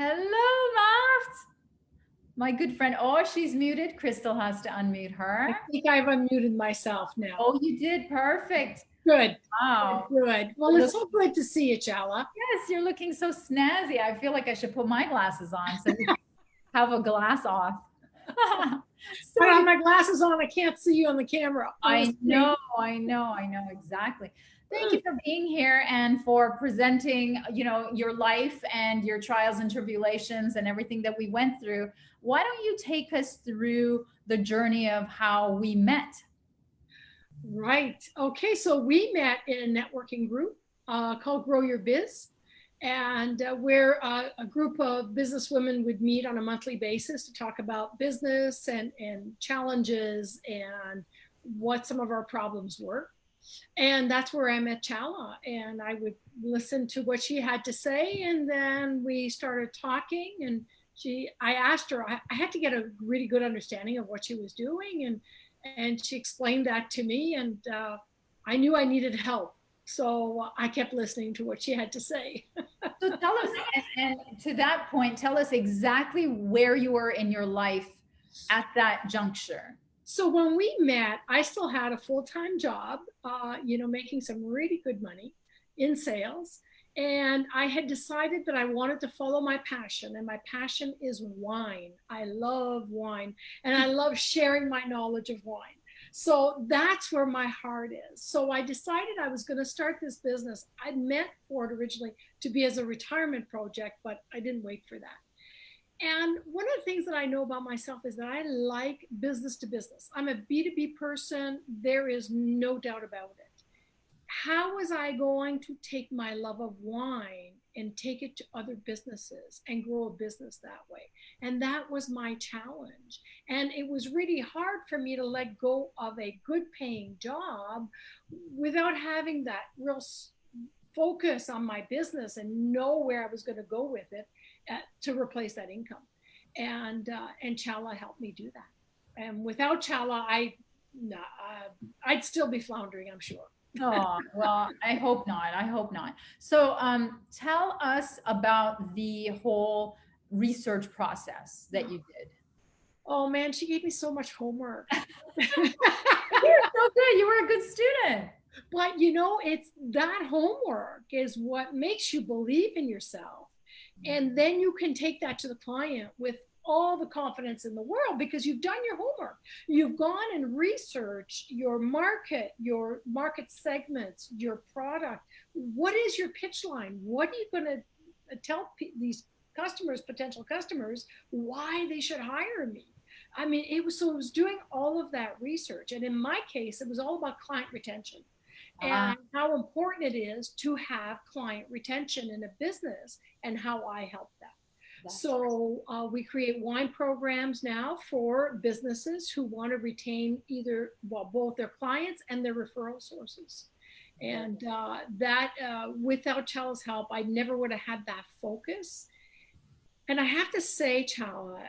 Hello, Maft. My good friend. Oh, she's muted. Crystal has to unmute her. I think I've unmuted myself now. Oh, you did. Perfect. Good. Wow. Good. Well, it's so good to see you, Chala. Yes, you're looking so snazzy. I feel like I should put my glasses on so you have a glass off. I have my glasses on. I can't see you on the camera. I know exactly. Thank you for being here and for presenting, your life and your trials and tribulations and everything that we went through. Why don't you take us through the journey of how we met? Right. Okay. So we met in a networking group called Grow Your Biz. And where a group of businesswomen would meet on a monthly basis to talk about business and challenges and what some of our problems were. And that's where I met Chala, and I would listen to what she had to say, and then we started talking. And I asked her, I had to get a really good understanding of what she was doing, and she explained that to me, and I knew I needed help. So I kept listening to what she had to say. So tell us, and to that point, tell us exactly where you were in your life at that juncture. So when we met, I still had a full-time job, making some really good money in sales. And I had decided that I wanted to follow my passion. And my passion is wine. I love wine. And I love sharing my knowledge of wine. So that's where my heart is. So I decided I was going to start this business. I'd meant for it originally to be as a retirement project, but I didn't wait for that. And one of the things that I know about myself is that I like business to business. I'm a B2B person. There is no doubt about it. How was I going to take my love of wine and take it to other businesses and grow a business that way? And that was my challenge. And it was really hard for me to let go of a good paying job without having that real focus on my business and know where I was going to go with it to replace that income. And Chala helped me do that. And without Chala, I'd still be floundering, I'm sure. Oh, well, I hope not. I hope not. So tell us about the whole research process that you did. Oh man, she gave me so much homework. You're so good. You were a good student. But it's that homework is what makes you believe in yourself. And then you can take that to the client with all the confidence in the world because you've done your homework. You've gone and researched your market segments, your product. What is your pitch line? What are you going to tell these potential customers, why they should hire me? I mean, it was doing all of that research. And in my case, it was all about client retention. And how important it is to have client retention in a business and how I help that. So we create wine programs now for businesses who want to retain both their clients and their referral sources. And without Chala's help, I never would have had that focus. And I have to say, Chala,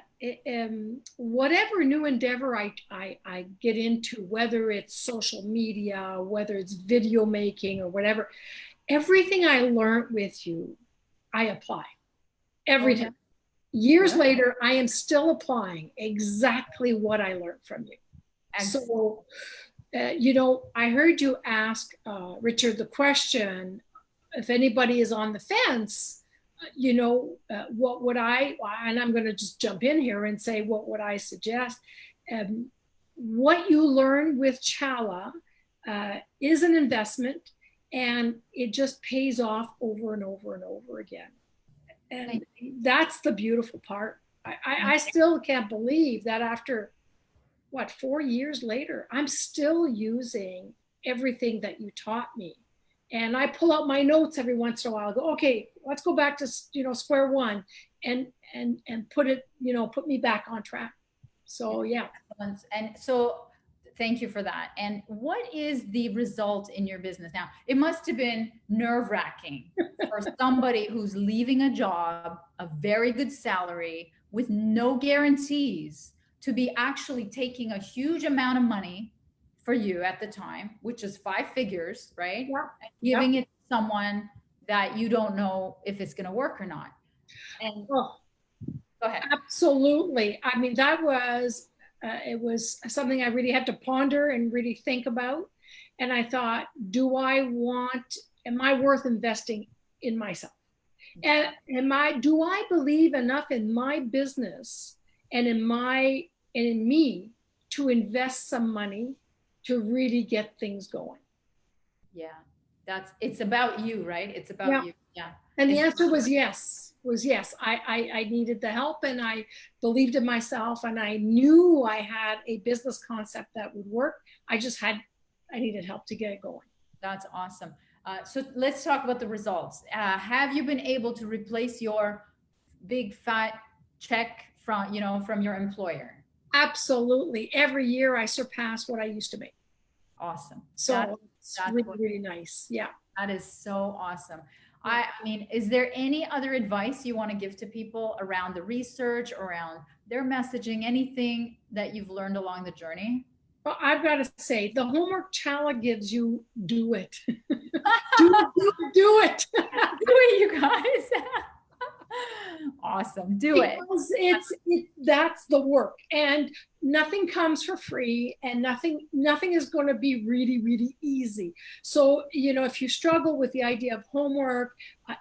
whatever new endeavor I get into, whether it's social media, whether it's video making or whatever, everything I learned with you, I apply. Everything. Okay. Years later, I am still applying exactly what I learned from you. Excellent. So, I heard you ask Richard the question, if anybody is on the fence, what would and I'm going to just jump in here and say, what would I suggest? What you learn with Chala is an investment, and it just pays off over and over and over again. And that's the beautiful part. I still can't believe that after 4 years later, I'm still using everything that you taught me. And I pull out my notes every once in a while. I go, okay, let's go back to square one, and put me back on track. So yeah. And so, thank you for that. And what is the result in your business now? It must have been nerve-wracking for somebody who's leaving a job, a very good salary, with no guarantees, to be actually taking a huge amount of money for you at the time, which is 5 figures, right? Yeah. And giving it to someone that you don't know if it's going to work or not. And Oh, go ahead. absolutely. I mean, that was, it was something I really had to ponder and really think about. And I thought, am I worth investing in myself? And do I believe enough in my business and in me to invest some money to really get things going? Yeah, it's about you, right? It's about Yeah. you. Yeah. And the answer was yes, I needed the help, and I believed in myself, and I knew I had a business concept that would work. I needed help to get it going. That's awesome. So let's talk about the results. Have you been able to replace your big fat check from your employer? Absolutely. Every year I surpass what I used to make. Awesome. So it's really, really nice. Yeah. That is so awesome. I mean, is there any other advice you want to give to people around the research, around their messaging, anything that you've learned along the journey? Well, I've got to say, the homework Chala gives you, do it. do it. Do it, you guys. Awesome. Do it. That's the work, and nothing comes for free, and nothing is going to be really, really easy. So, if you struggle with the idea of homework,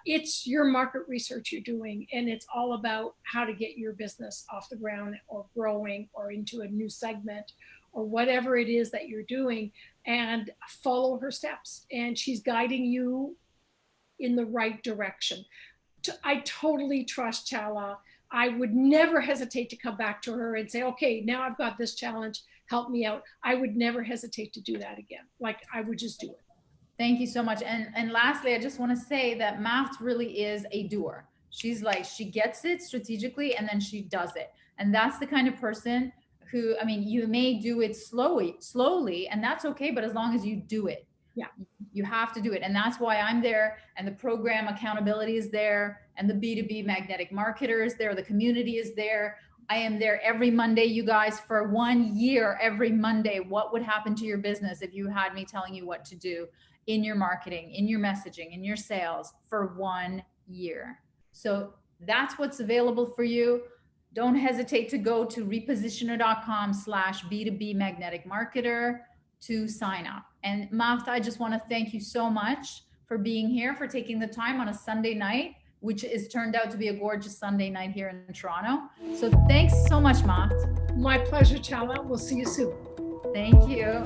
it's your market research you're doing, and it's all about how to get your business off the ground or growing or into a new segment or whatever it is that you're doing, and follow her steps. And she's guiding you in the right direction. I totally trust Chala. I would never hesitate to come back to her and say, okay, now I've got this challenge, help me out. I would never hesitate to do that again. Like, I would just do it. Thank you so much. And lastly, I just want to say that Marte really is a doer. She's like, she gets it strategically and then she does it. And that's the kind of person who, I mean, you may do it slowly, and that's okay, but as long as you do it. Yeah. You have to do it. And that's why I'm there, and the program accountability is there, and the B2B magnetic marketer is there, the community is there. I am there every Monday, you guys, for 1 year, every Monday. What would happen to your business if you had me telling you what to do in your marketing, in your messaging, in your sales for 1 year? So that's what's available for you. Don't hesitate to go to repositioner.com/B2B magnetic marketer to sign up. And Marte, I just want to thank you so much for being here, for taking the time on a Sunday night, which is turned out to be a gorgeous Sunday night here in Toronto. So thanks so much, Marte. My pleasure, Chala. We'll see you soon. Thank you.